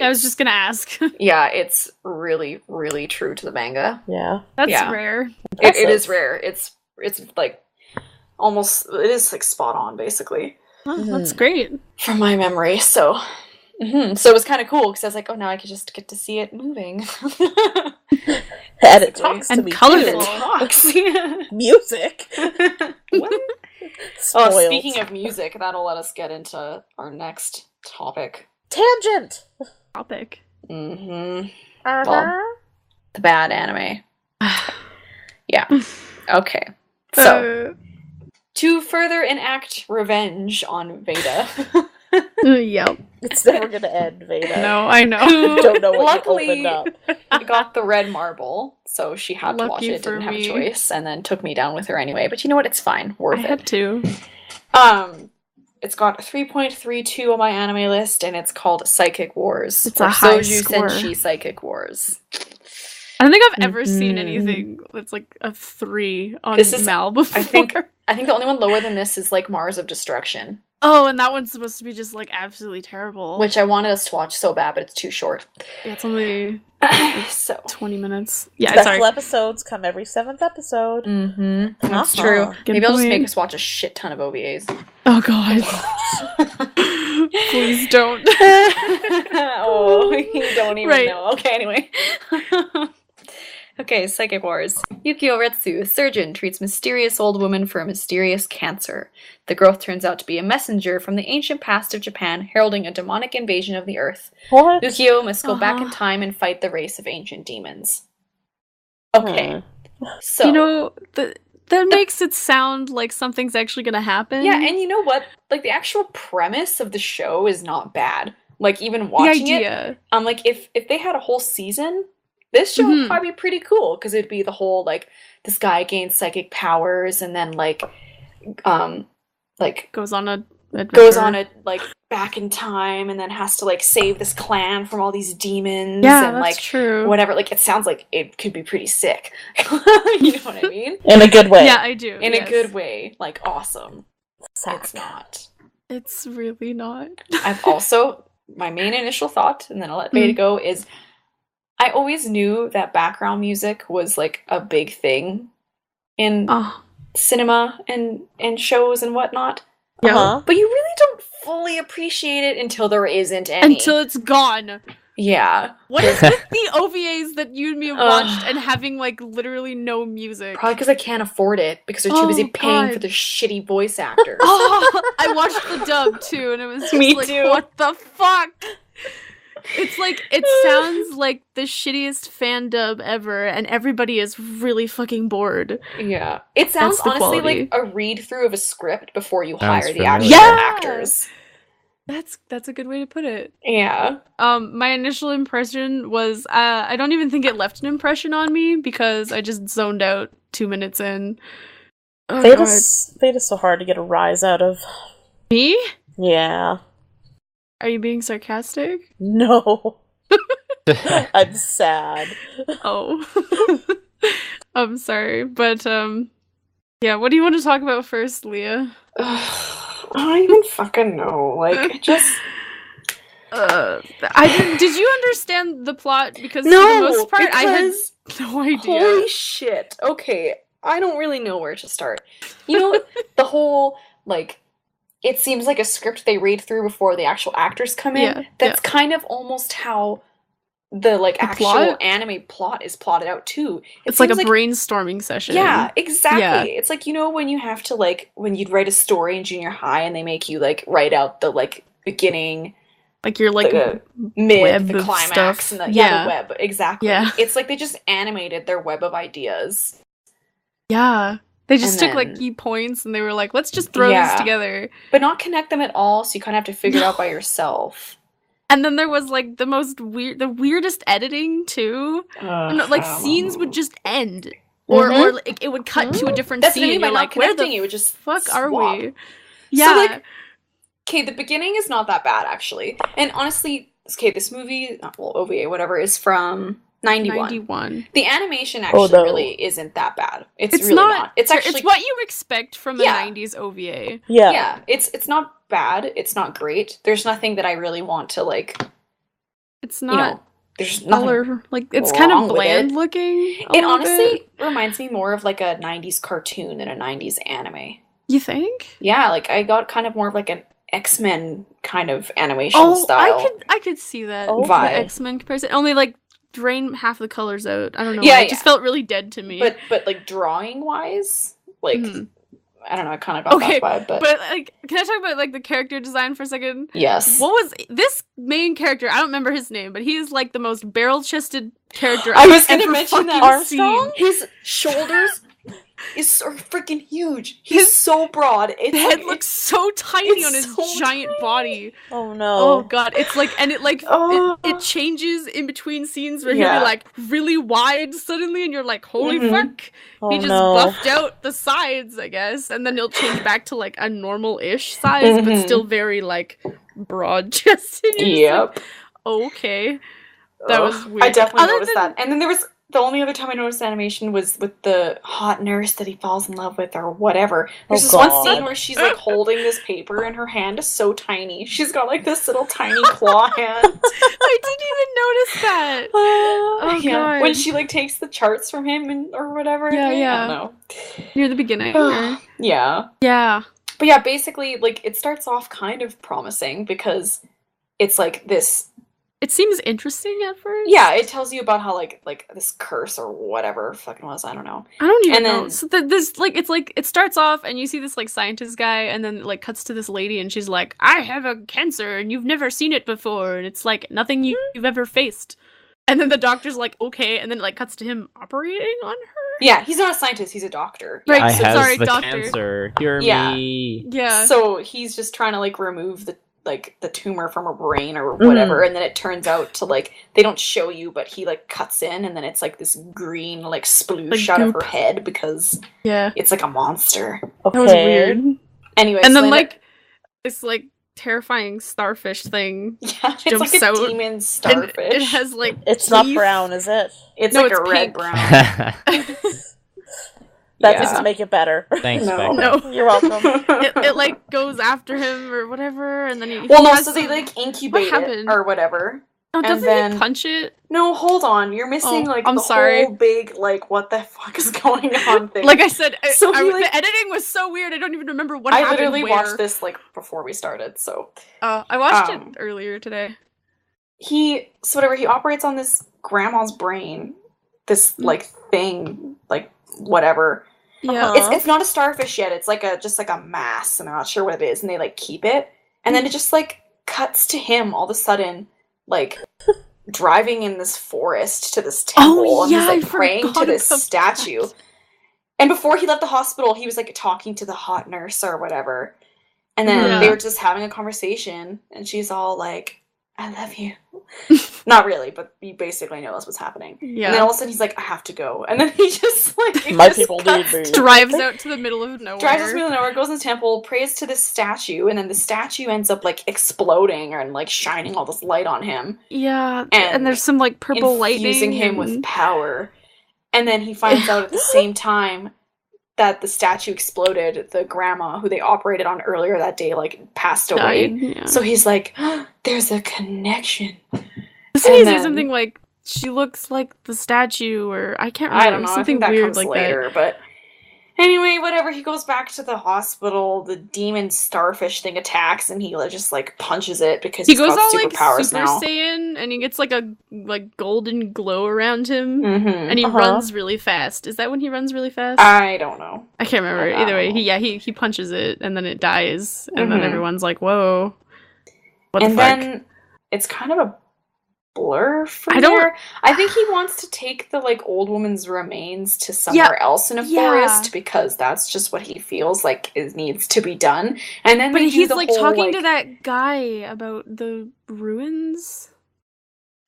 I was just gonna ask. Yeah, it's really, really true to the manga. Yeah, that's rare. It is rare. It's like almost it is like spot on, basically. Oh, that's great from my memory. So, so it was kind of cool because I was like, oh, now I could just get to see it moving. And it talks to me colorful. too. Talks. Music. Oh, speaking of music, that'll let us get into our next topic. Tangent. Topic. Well, the bad anime. Yeah. Okay. So, to further enact revenge on Veda. Yep. It's never gonna end, Veda. No, I know. Don't know what Luckily, you opened up. I got the red marble, so she had to watch Lucky it, didn't for have a me. choice, and then took me down with her anyway. But you know what? It's fine. Worth I it. had to. It's got 3.32 on my anime list, and it's called Psychic Wars. It's a high Soujuu score. Senshi Psychic Wars. I don't think I've ever seen anything that's like a 3 on This is- Mal before. I think the only one lower than this is like Mars of Destruction, Oh, and that one's supposed to be just like absolutely terrible. which I wanted us to watch so bad, but it's too short. Yeah, it's only So 20 minutes. Yeah, Special sorry. episodes come every 7th episode. that's Uh-huh. true. Good Maybe I'll just point. make us watch a shit ton of OVAs. Oh god. Please don't. Oh, you don't even Right. know. Okay, anyway. Okay, Psychic Wars. Yukio Retsu, surgeon, treats mysterious old woman for a mysterious cancer. The growth turns out to be a messenger from the ancient past of Japan, heralding a demonic invasion of the earth. What? Yukio must go back in Uh-huh. time and fight the race of ancient demons. Okay, so... You know, that makes it sound like something's actually gonna happen. yeah, and you know what? Like, the actual premise of the show is not bad. Like, even the watching it, idea. I'm like, if they had a whole season, this show would probably be pretty cool, because it'd be the whole, like, this guy gains psychic powers, and then, like, Goes on a like, back in time, and then has to, like, save this clan from all these demons, Yeah, and, that's like, true. whatever. Like, it sounds like it could be pretty sick. You know what I mean? In a good way. Yeah, I do. In yes. a good way. Like, awesome. Sack. It's not. It's really not. I've also, my main initial thought, and then I'll let Veda go, is I always knew that background music was like a big thing in Oh, cinema and shows and whatnot. yeah. Uh-huh. But you really don't fully appreciate it until there isn't any. Until it's gone. Yeah. What is with the OVAs that you and me have watched and having like literally no music? Probably because I can't afford it, because they're too busy paying for the shitty voice actors. Oh, I watched the dub too, and it was just Me like, too. what the fuck? It's like, it sounds like the shittiest fan dub ever, and everybody is really fucking bored. Yeah. It sounds That's the honestly quality. like a read through of a script before you Sounds hire the familiar. actual Yeah! actors. That's a good way to put it. Yeah. My initial impression was, I don't even think it left an impression on me because I just zoned out 2 minutes in. Oh, God. Veda's so hard to get a rise out of. Me? Yeah. Are you being sarcastic? No. I'm sad. Oh. I'm sorry, but, yeah, what do you want to talk about first, Leah? I don't even fucking know. Like, just... Did you understand the plot? Because No, for the most part, I had because- no idea. Holy shit. Okay, I don't really know where to start. You know, the whole, like, it seems like a script they read through before the actual actors come in. Yeah, That's kind of almost how the, like, The actual plot? anime plot is plotted out, too. It It's like a seems brainstorming session. Yeah, exactly. Yeah. It's like, you know, when you have to, like, when you'd write a story in junior high and they make you, like, write out the, like, beginning, Like you're like the mid, web the of climax, stuff. and the, Yeah. the web. Exactly. Yeah. It's like they just animated their web of ideas. yeah. They just And took like then- key points and they were like, let's just throw Yeah. this together. But not connect them at all, so you kind of have to figure it out by yourself. And then there was like the weirdest editing too. And, like scenes would just end, or like, it would cut to a different That's scene. what I mean And by you're not like, where connecting. the It would just fuck are swap. we? Yeah. like, Okay, the beginning is not that bad, actually. And honestly, okay, this movie, well, OVA, whatever, is from 91. 91. The animation actually no. really isn't that bad. It's really not. not. It's actually It's what you expect from a Yeah. 90s OVA. Yeah. yeah, it's not bad. It's not great. There's nothing that I really want to, like, It's you not know, there's nothing. color. Like it's kind wrong of with bland it. looking. a It little honestly bit. reminds me more of like a 90s cartoon than a 90s anime. You think? Yeah, like I got kind of more of like an X-Men kind of animation style. I could see that Oh, the vibe. X-Men comparison. Only like drain half the colors out. I don't know. Yeah, It just felt really dead to me. But like drawing wise, like Mhm. I don't know, I kind of got Okay, that vibe. But, like, can I talk about like the character design for a second? yes, What was this main character? I don't remember his name, but he is like the most barrel-chested character I was I've gonna ever mention that. fucking Armstrong? seen. his shoulders is so freaking huge. He's so broad. It's The like, head looks so tiny it's on his so giant body. Oh no. Oh god, it's like, and it like Oh. it changes in between scenes where he'll Yeah. be like really wide suddenly, and you're like, holy Mhm. fuck! Oh, He just no. buffed out the sides, I guess, and then he'll change back to like a normal-ish size, but Mhm. still very like broad chested. Yep. Okay, that was Ugh, weird. I definitely Other noticed than- that. And then there was the only other time I noticed animation was with the hot nurse that he falls in love with or whatever. There's Oh, this one God. scene where she's like holding this paper and her hand is so tiny. She's got like this little tiny claw hand. I didn't even notice that. Oh God. When she like takes the charts from him and or whatever. Yeah, I yeah. don't know. Near the beginning. Yeah. Yeah. But yeah, basically, like, it starts off kind of promising because it's like this. It seems interesting at first. Yeah, it tells you about how like this curse or whatever fucking was. I don't know. I don't even And know. then- So this like it's like it starts off and you see this like scientist guy and then it, like cuts to this lady and she's like, I have a cancer and you've never seen it before and it's like nothing you've ever faced. And then the doctor's like, okay, and then it like cuts to him operating on her. Yeah, he's not a scientist. He's a doctor. Right, I so has sorry, the doctor. cancer. Hear Yeah. me. Yeah. So he's just trying to like remove the tumor from her brain or whatever, and then it turns out to like they don't show you, but he like cuts in, and then it's like this green like sploosh Like out of goop. her head because Yeah. it's like a monster. Okay. That was weird. Anyway, And so then they- like this like terrifying starfish thing. yeah, it's jumps like a out, demon And starfish. it has like It's not teeth. brown, is it? it's No, like it's a red pink. brown. That Yeah. doesn't make it better. Thanks, No. Becca. No. You're welcome. It like goes after him or whatever and then he Well, no, has so they some- like incubate it happened? or whatever. Oh, and doesn't then- he punch it? No, hold on, you're missing Oh, like I'm the sorry. whole big like what the fuck is going on thing. Like I said, So he, like- the editing was so weird. I don't even remember what I happened. literally where. watched this like before we started, so I watched um, it earlier today. he operates on this grandma's brain, this like thing, like whatever. Yeah. It's not a starfish yet. It's like just like a mass, and I'm not sure what it is. And they like keep it, and then it just like cuts to him all of a sudden, like driving in this forest to this temple, Oh, and yeah, I he's like praying to forgot this about statue. that. And before he left the hospital, he was like talking to the hot nurse or whatever, and then Yeah. they were just having a conversation, and she's all like, "I love you." Not really, but you basically know that's what's happening. Yeah. And then all of a sudden he's like, "I have to go," and then he just like it My just people cuts need me. Drives out to the middle of nowhere. drives us to the middle of nowhere, goes in the temple, prays to this statue, and then the statue ends up like exploding and like shining all this light on him, Yeah. And And there's some like purple lightning. infusing him with and- power. And then he finds out at the same time that the statue exploded, the grandma who they operated on earlier that day, like, passed away. Yeah. So he's like, there's a connection. Doesn't he say something like, she looks like the statue, or I can't remember. I don't know, something I think that weird comes like later, that. but anyway, whatever, he goes back to the hospital, the demon starfish thing attacks, and he just, like, punches it because He he's goes got all like superpowers Super now. Saiyan, and he gets like a golden glow around him, Mm-hmm. and he runs really fast. Is that when he runs really fast? I don't know. I can't remember. I don't Either way, know. he punches it, and then it dies, and then Mhm. everyone's like, "Whoa, what And the fuck?" then it's kind of a blur from I don't- there. I think he wants to take the, like, old woman's remains to somewhere else in a yeah. forest because that's just what he feels like it needs to be done. And then But they do he's the like whole, talking like, to that guy about the ruins.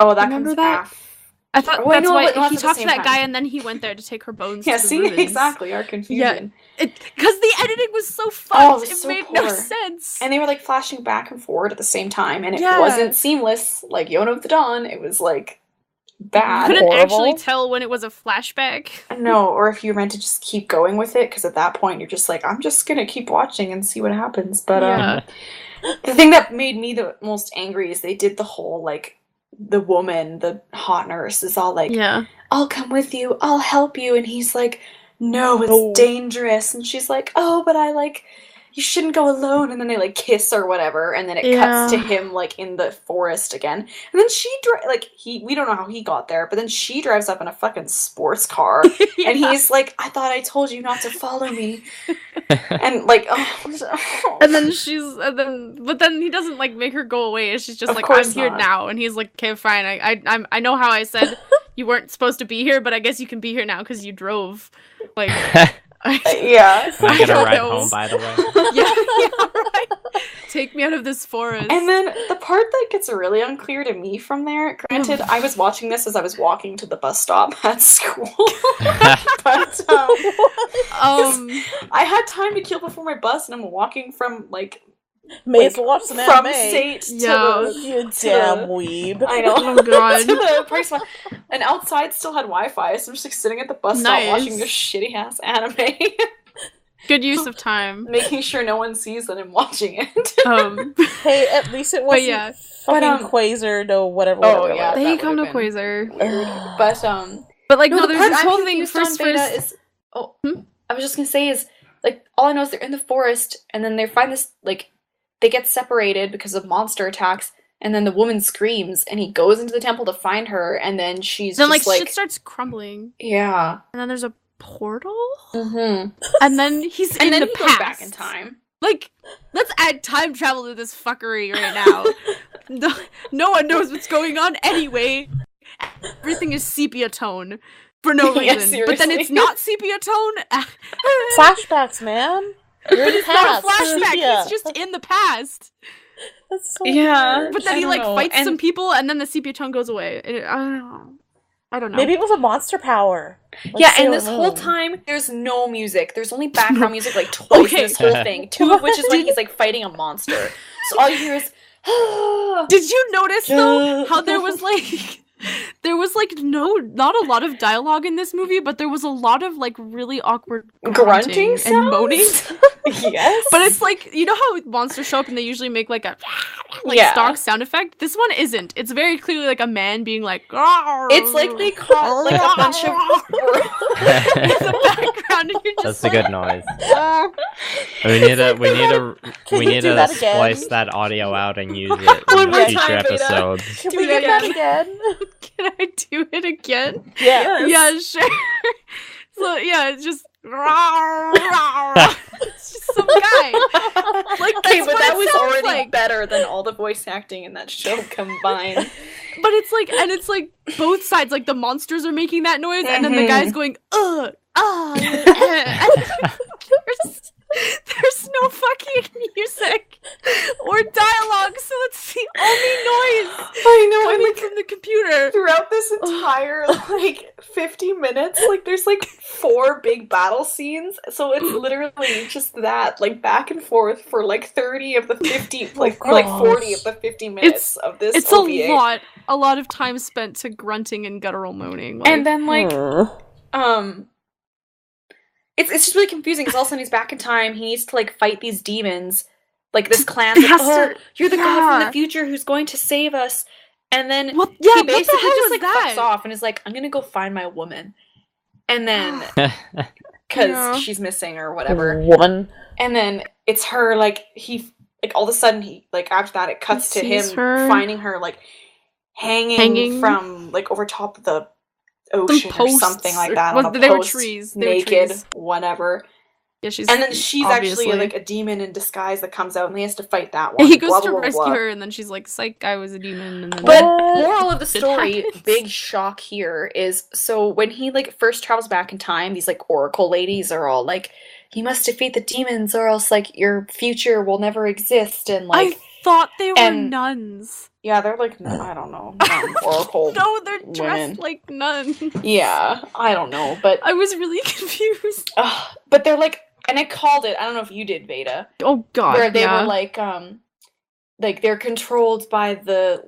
oh, that Remember comes that? after. I thought Oh, wait, that's no, why but no, he that's at the talked to same that time. guy, and then he went there to take her bones Yeah, to the see, ruins. exactly, our confusion. Because the editing was so fucked. Oh, it was it so made no poor. sense. And they were, like, flashing back and forward at the same time, and it Yeah. wasn't seamless like Yona of the Dawn. It was, like, bad. You couldn't Horrible. actually tell when it was a flashback. No, or if you're meant to just keep going with it, because at that point you're just like, I'm just gonna keep watching and see what happens. But Yeah. the thing that made me the most angry is they did the whole, like, the woman, the hot nurse, is all like, Yeah. I'll come with you, I'll help you, and he's like, no, it's No. dangerous, and she's like, oh, but you shouldn't go alone, and then they, like, kiss or whatever, and then it cuts to Yeah. him, like, in the forest again, and then we don't know how he got there, but then she drives up in a fucking sports car, and he's like, I thought I told you not to follow me, and, like, And then but then he doesn't like make her go away. She's just Of like, course I'm here not. now, and he's like, okay, fine. I know how I said you weren't supposed to be here, but I guess you can be here now because you drove. Like, yeah. Can I get a don't ride know. home, by the way? yeah, right. Take me out of this forest. And then the part that gets really unclear to me from there, granted, I was watching this as I was walking to the bus stop at school, but I had time to kill before my bus, and I'm walking from, like, May as well watch some from anime. State to Yeah. the... You to damn the- weeb. I know. Oh, God. To the price one. And outside still had Wi-Fi, so I'm just, like, sitting at the bus stop Nice. watching this shitty-ass anime, Good use of time. making sure no one sees that I'm watching it. Hey, at least it wasn't yeah. fucking Quasar, no whatever. Oh, whatever. yeah. They that come to would've been Quasar. Weird. But, But like, no, no, the there's part this I'm whole thing confused first. on, Veda, is... Oh, I was just gonna say is, like, all I know is they're in the forest, and then they find this, like, they get separated because of monster attacks, and then the woman screams, and he goes into the temple to find her, and then she's Then just like like... shit starts crumbling, Yeah. and then there's a portal, Mm-hmm. and then he's And in then the he past. goes back in time. Like, let's add time travel to this fuckery right now. No one knows what's going on anyway. Everything is sepia tone for no Yeah, reason. But then it's seriously. not sepia tone. Flashbacks, man. You're in the It's not a past. flashback. Sepia. He's just in the past. That's so Yeah. weird. But then I he don't like know. fights And- some people, and then the sepia tone goes away. I don't know. Maybe it was a monster power. Like Yeah, and Sailor this whole Moon. time, there's no music. There's only background music, like, twice Okay. in this whole thing. Two of which is when he's, like, fighting a monster. So all you hear is... Did you notice though how there was like not a lot of dialogue in this movie, but there was a lot of like really awkward grunting and sounds? moaning. Yes. But it's like, you know how monsters show up and they usually make like a Yeah. stock sound effect? This one isn't. It's very clearly like a man being like It's like they caught, like, a bunch of... in the background, and you're just That's a good noise. We need do to that again? splice that audio out and use it One in more future time, Veda. episodes. Can Do we it get that again. again? Can I do it again? Yeah. Yeah, sure. So yeah, it's just it's just some guy. Like, Okay, that's but what that it was sounds already like. better than all the voice acting in that show combined. But it's like both sides, like the monsters are making that noise, and then the guy's going there's no fucking music or dialogue, so it's the only noise I know, and coming like from the computer. throughout this entire like 50 minutes, like there's like 4 big battle scenes, so it's literally just that, like back and forth for like 30 of the 50, like or like 40 of the 50 minutes of this. It's OVA. a lot of time spent to grunting and guttural moaning. Like, And then like it's just really confusing because all of a sudden he's back in time. He needs to like fight these demons, like this clan's like, oh, you're the god from the future who's going to save us, and then he basically just like fucks off and is like, I'm gonna go find my woman, and then because she's missing or whatever, woman, and then it's her like he like all of a sudden he like after that it cuts to him finding her like hanging from like over top of the ocean or something like that on a they post, were trees. naked, whatever. Yeah, she's and then she's obviously actually like a demon in disguise that comes out and he has to fight that one. He goes to rescue her and then she's like, psych, I was a demon. And then but moral of the story, big shock here is, so when he like first travels back in time, these like oracle ladies are all like, you must defeat the demons or else like your future will never exist, and like I thought they were nuns. Yeah, they're like, I don't know, oracle. No, they're dressed like nuns. Yeah, I don't know, but I was really confused. But they're like, and I called it, I don't know if you did, Veda. Oh god. Where they were like they're controlled by the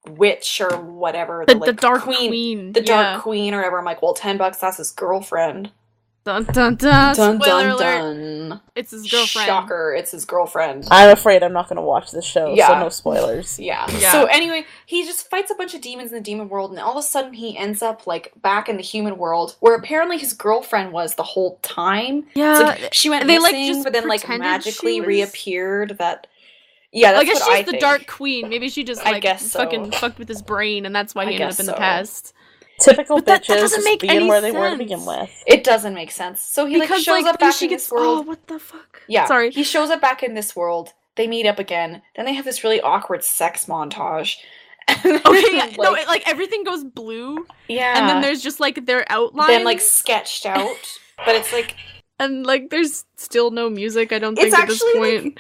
witch or whatever. The dark queen. The dark queen or whatever. I'm like, well, $10, that's his girlfriend. Dun dun dun. Dun Spoiler dun alert. dun. It's his girlfriend. Shocker, it's his girlfriend. I'm afraid I'm not going to watch this show, so no spoilers. Yeah. So anyway, he just fights a bunch of demons in the demon world, and all of a sudden he ends up like back in the human world, where apparently his girlfriend was the whole time. Yeah. So, like, she went missing, but then like magically reappeared. That's I guess what she's the dark queen. Maybe she just like I guess fucking fucked with his brain, and that's why he ended up in the past. Typical but bitches that doesn't make being any where they sense. were to begin with. It doesn't make sense. So he because, shows up back in this world. Oh, what the fuck? Yeah. Sorry. He shows up back in this world. They meet up again. Then they have this really awkward sex montage. Okay, no, everything goes blue. Yeah. And then there's just like their outline. Then like sketched out. But it's like, and like there's still no music, I don't think, at this point. Like,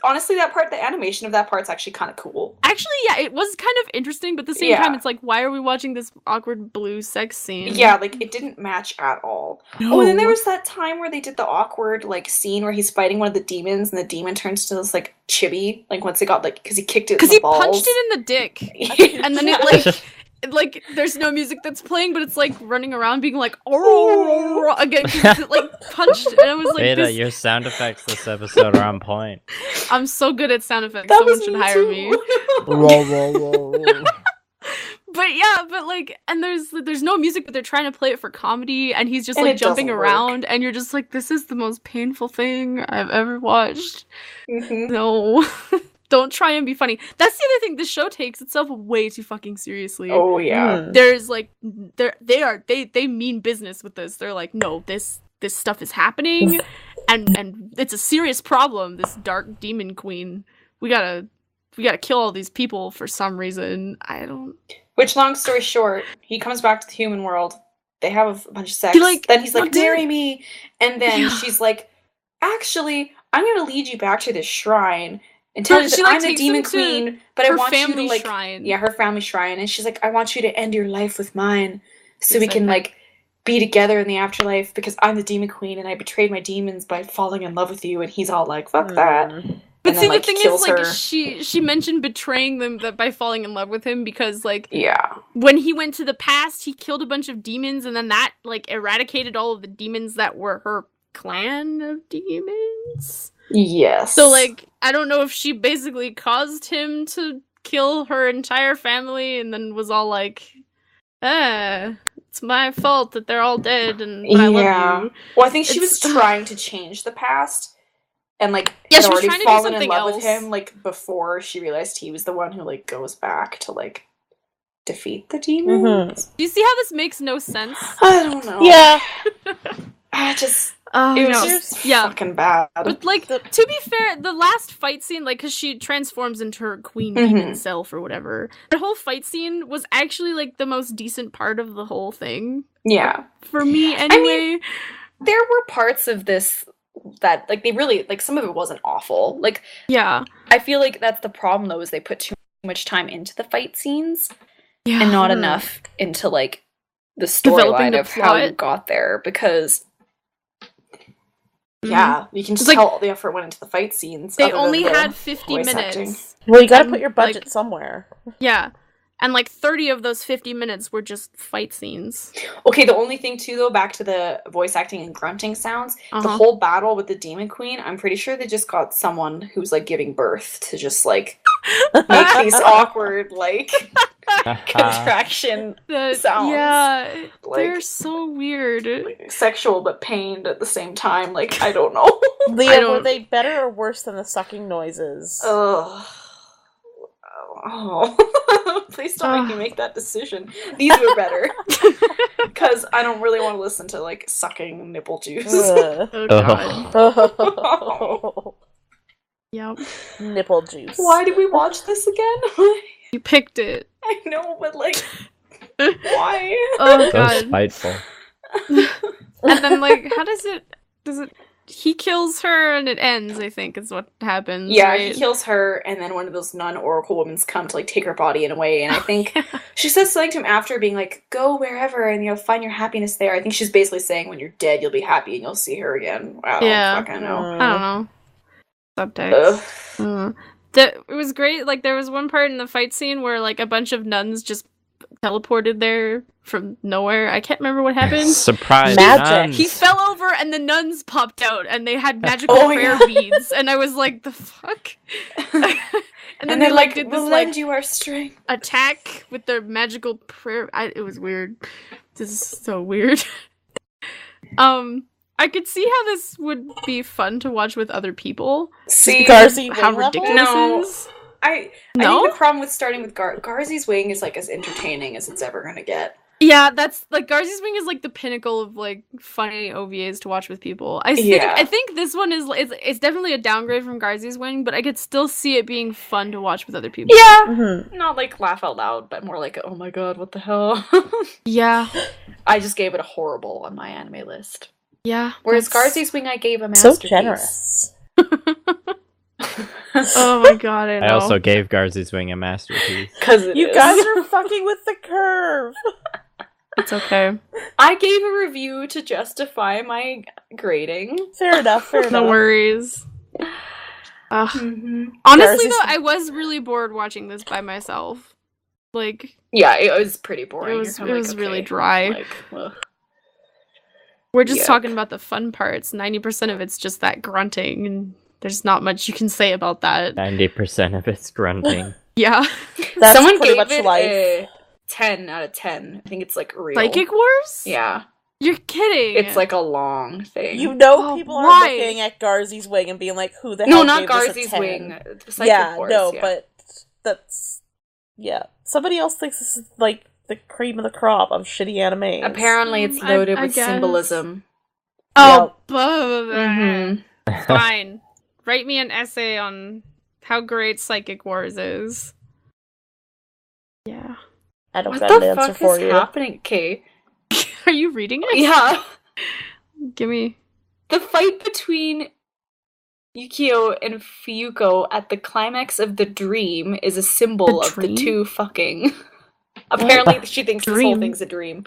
honestly, the animation of that part's actually kind of cool. Actually, yeah, it was kind of interesting, but at the same time, it's like, why are we watching this awkward blue sex scene? Yeah, like, it didn't match at all. No. Oh, and then there was that time where they did the awkward, like, scene where he's fighting one of the demons, and the demon turns to this, like, chibi, like, once it got, like, because he kicked it in the balls. Because he punched it in the dick. And then it, like, there's no music that's playing, but it's like running around being like, oh, again, because it like punched, and I was like, Veda, your sound effects this episode are on point. I'm so good at sound effects. Someone should hire me. But yeah, but like, and there's no music, but they're trying to play it for comedy, and he's just like jumping around, and you're just like, this is the most painful thing I've ever watched. No. Don't try and be funny. That's the other thing. The show takes itself way too fucking seriously. Oh yeah. There's like they mean business with this. They're like, no, this stuff is happening, and it's a serious problem. This dark demon queen. We gotta kill all these people for some reason. I don't. Which, long story short, he comes back to the human world. They have a bunch of sex. Then he's like, marry me, and then she's like, actually, I'm gonna lead you back to this shrine. And tell you that I'm the demon queen, but I want you to like, her family shrine, and she's like, I want you to end your life with mine, so we can like be together in the afterlife because I'm the demon queen and I betrayed my demons by falling in love with you. And he's all like, fuck that. But see, the thing is, like, she mentioned betraying them by falling in love with him because, like, when he went to the past, he killed a bunch of demons, and then that like eradicated all of the demons that were her clan of demons. Yes. So, like, I don't know if she basically caused him to kill her entire family and then was all like, it's my fault that they're all dead and I love you. Well, I think she was trying to change the past and, like, had already fallen in love else with him, like, before she realized he was the one who, like, goes back to, like, defeat the demons. Do you see how this makes no sense? I don't know. Yeah. It was just fucking bad. But, like, to be fair, the last fight scene, like, because she transforms into her queen demon self or whatever, the whole fight scene was actually, like, the most decent part of the whole thing. Yeah. For me, anyway. I mean, there were parts of this that, like, they really, like, some of it wasn't awful. Like, yeah. I feel like that's the problem, though, is they put too much time into the fight scenes and not enough into, like, the storyline of how you got there, because... Yeah, you can just tell all the effort went into the fight scenes. They only had 50 minutes. Well, you gotta put your budget somewhere. Yeah. and like 30 of those 50 minutes were just fight scenes. Okay, the only thing too, though, back to the voice acting and grunting sounds, the whole battle with the Demon Queen, I'm pretty sure they just got someone who's like giving birth to just like make these awkward like contraction sounds. Yeah, like, they're so weird. Like, sexual but pained at the same time. Like, I don't know. Leah, were they better or worse than the sucking noises? Ugh. Oh, please don't make me make that decision. These were better. Because I don't really want to listen to, like, sucking nipple juice. Oh, God. Yep. Nipple juice. Why did we watch this again? You picked it. I know, but, like, why? Oh, So God. spiteful. And then, like, how does it... He kills her and it ends, I think, is what happens. Yeah, right? he kills her, and then one of those nun-oracle women come to, like, take her body in a way, and I think she says something to him after, being like, go wherever, and you'll find your happiness there. I think she's basically saying, when you're dead, you'll be happy, and you'll see her again. I don't fucking know. I don't know. Subtext. It was great, like, there was one part in the fight scene where, like, a bunch of nuns just teleported there from nowhere. I can't remember what happened. Surprise! Magic. Nuns. He fell over and the nuns popped out and they had magical prayer beads and I was like, the fuck? and then they like did this we'll lend you our strength. Attack with their magical prayer. It was weird. This is so weird. I could see how this would be fun to watch with other people. See, Garzi how wing ridiculous level? it is. I think the problem with starting with Garzi's wing is like as entertaining as it's ever gonna get. Yeah, that's like Garzi's Wing is like the pinnacle of like funny OVAs to watch with people. I think this one is it's definitely a downgrade from Garzi's Wing, but I could still see it being fun to watch with other people. Yeah, not like laugh out loud, but more like oh my god, what the hell? Yeah, I just gave it a horrible on my anime list. Yeah, whereas Garzi's Wing, I gave a masterpiece. So generous. Oh my god, I know. I also gave Garzi's Wing a masterpiece. Because you guys are fucking with the curve. It's okay. I gave a review to justify my grading. Fair enough. No worries. Honestly, though, I was really bored watching this by myself. Like, yeah, it was pretty boring. It was really dry. Like, we're just talking about the fun parts. 90% of it's just that grunting, and there's not much you can say about that. 90% of it's grunting. Yeah. That's someone pretty gave much it life. a 10 out of 10. I think it's like real. Psychic Wars? Yeah. You're kidding. It's like a long thing. You know, people are looking at Garzi's Wing and being like, "Who the hell?" No, not gave this a Garzi's 10? Wing. Psychic Wars, but that's somebody else thinks this is like the cream of the crop of shitty anime. Apparently, it's loaded with symbolism. Oh, Mm-hmm. Fine. Write me an essay on how great Psychic Wars is. Yeah. I don't what got the an answer fuck for is you. happening? Okay. Are you reading it? Yeah. Give me. The fight between Yukio and Fuyuko at the climax of the dream is a symbol of the two fucking. Apparently, she thinks this whole thing's a dream.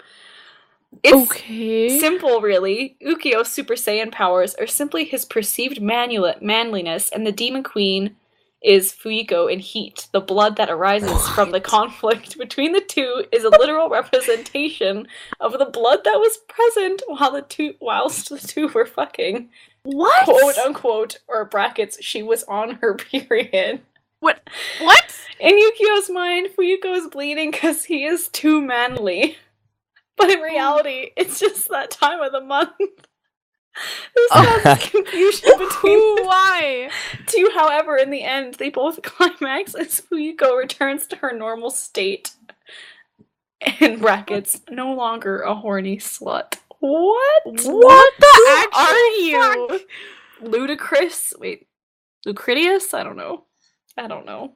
It's simple, really. Ukio's Super Saiyan powers are simply his perceived manliness, and the Demon Queen is Fuyuko in heat. The blood that arises from the conflict between the two is a literal representation of the blood that was present whilst the two were fucking. What? Quote unquote, or brackets, she was on her period. What? In Yukio's mind, Fuyuko is bleeding because he is too manly. But in reality, it's just that time of the month. This causes confusion between why? two. However, in the end, they both climax as Fuyuko returns to her normal state. In brackets, no longer a horny slut. What? What the Who are you? fuck? Ludicrous? Wait. Lucridius? I don't know.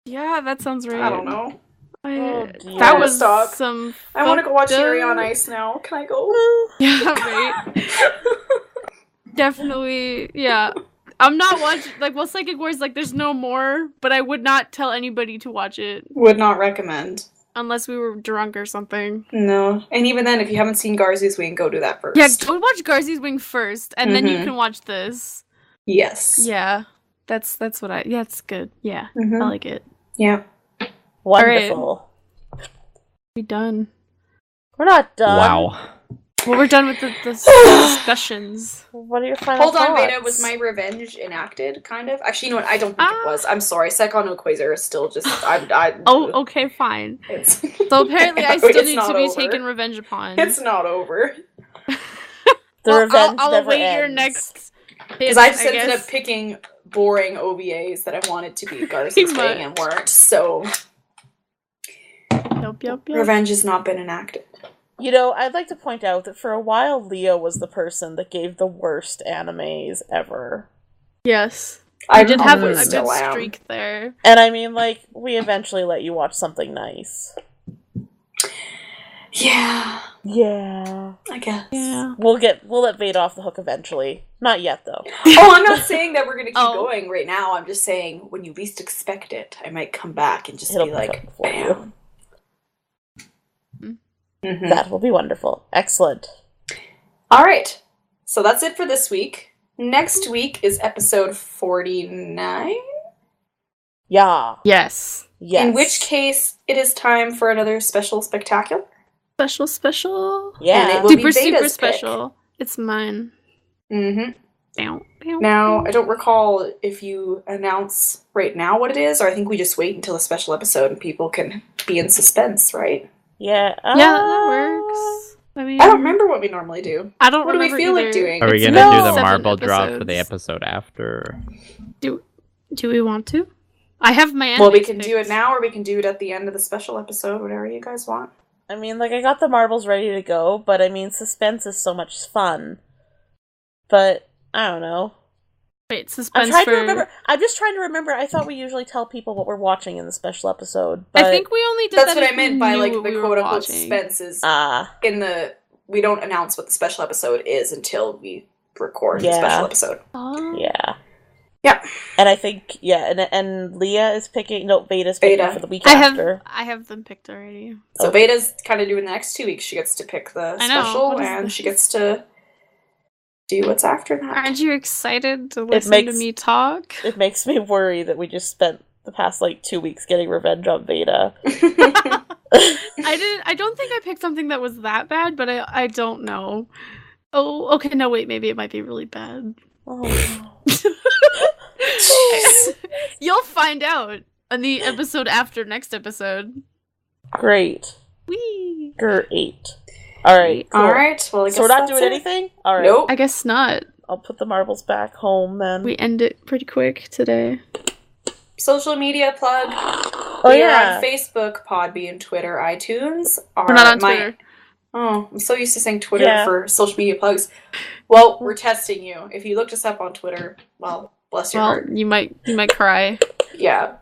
Yeah, that sounds right. I don't know. That was some. I want to go watch Yuri on Ice now. Can I go? Yeah, right. Definitely, yeah. I'm not watching. Like, well, Psychic Wars, like, there's no more, but I would not tell anybody to watch it. Would not recommend. Unless we were drunk or something. No. And even then, if you haven't seen Garzi's Wing, go do that first. Yeah, go watch Garzi's Wing first, and then you can watch this. Yes. Yeah. That's what yeah, it's good. Yeah. I like it. Yeah. Wonderful. We done. We're not done. Wow. Well, we're done with the discussions. What are your final Hold on, thoughts? Veda. Was my revenge enacted, kind of? Actually, you know what? I don't think it was. I'm sorry. Second no Quasar is still just... Oh, okay, fine. So apparently I still need to be taken revenge upon. It's not over. The revenge I'll never await ends. your next... Because I just ended up picking boring OVAs that I wanted to be Garza's thing and weren't, so... Yep. Revenge has not been enacted. You know, I'd like to point out that for a while, Leah was the person that gave the worst animes ever. Yes. I did have a probably good still am. streak there. And I mean, like, we eventually let you watch something nice. Yeah, Yeah. I guess. Yeah. We'll let Veda off the hook eventually. Not yet, though. Oh, I'm not saying that we're gonna keep going right now. I'm just saying when you least expect it, I might come back and just It'll be pick like, up for you. bam. Mm-hmm. That will be wonderful. Excellent. All right, so that's it for this week. Next week is episode 49. Yeah. Yes. Yes. In which case, it is time for another special spectacular. Special. Yeah. And it will Super, be Veda's super pick. special. It's mine. Mm-hmm. Bow. Now, I don't recall if you announce right now what it is, or I think we just wait until a special episode and people can be in suspense, right? Yeah. Yeah, that works. I mean, I don't remember what we normally do. I don't What do we remember feel like either. doing? Are we It's gonna been do the 7 marble drop for the episodes. episode after? Do we want to? I have my Well, we animes can do it picked. now, or we can do it at the end of the special episode, whatever you guys want. I mean, like, I got the marbles ready to go, but I mean, suspense is so much fun. But, I don't know. Wait, suspense I'm for... just trying to remember. I thought we usually tell people what we're watching in the special episode, but... I think we only did That's that what if I meant we by, knew like, what the we were quote-unquote watching. suspense is Ah. we don't announce what the special episode is until we record the Yeah. special episode. Oh. Yeah. Yeah. And I think, and Leah is picking... No, Veda's picking Veda. for the week I after. have them picked already. So Veda's kind of doing the next 2 weeks. She gets to pick the I know. special, What is and this? she gets to do what's after that. Aren't you excited to listen makes- to me talk? It makes me worry that we just spent the past, 2 weeks getting revenge on Veda. I don't think I picked something that was that bad, but I don't know. Oh, okay, no, wait, maybe it might be really bad. Oh, You'll find out on the episode after next episode. great. Whee! Great. Alright, cool. Alright, well, I guess So we're not that's doing it. anything? Alright. Nope. I guess not. I'll put the marbles back home then. We end it pretty quick today. Social media plug. Oh, we yeah. are on Facebook, Podbean, Twitter, iTunes. We're not on Twitter. Oh, I'm so used to saying Twitter Yeah. for social media plugs. Well, we're testing you. If you looked us up on Twitter, well, bless your Well, heart. you might cry. Yeah.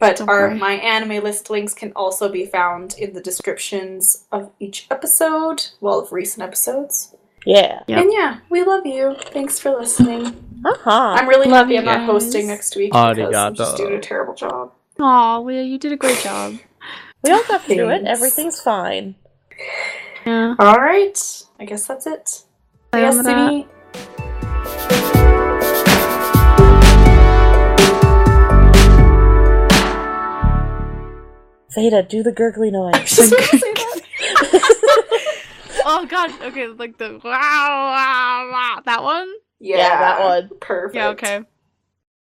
But Don't cry. my anime list links can also be found in the descriptions of each episode, well, of recent episodes. Yeah. Yep. And yeah, we love you. Thanks for listening. Uh-huh. I'm really Love happy you I'm not guys. hosting next week because I'm just Arigato. doing a terrible job. Aw, Leah, you did a great job. We don't have to do it. Thanks. Everything's fine. Yeah. Alright, I guess that's it. Yes, Sayonara. Simi. Veda, do the gurgly noise. Just gonna say that. Oh god, okay, like the wow, wow, wow. That one? Yeah, Yeah, that one. Perfect. Yeah, okay.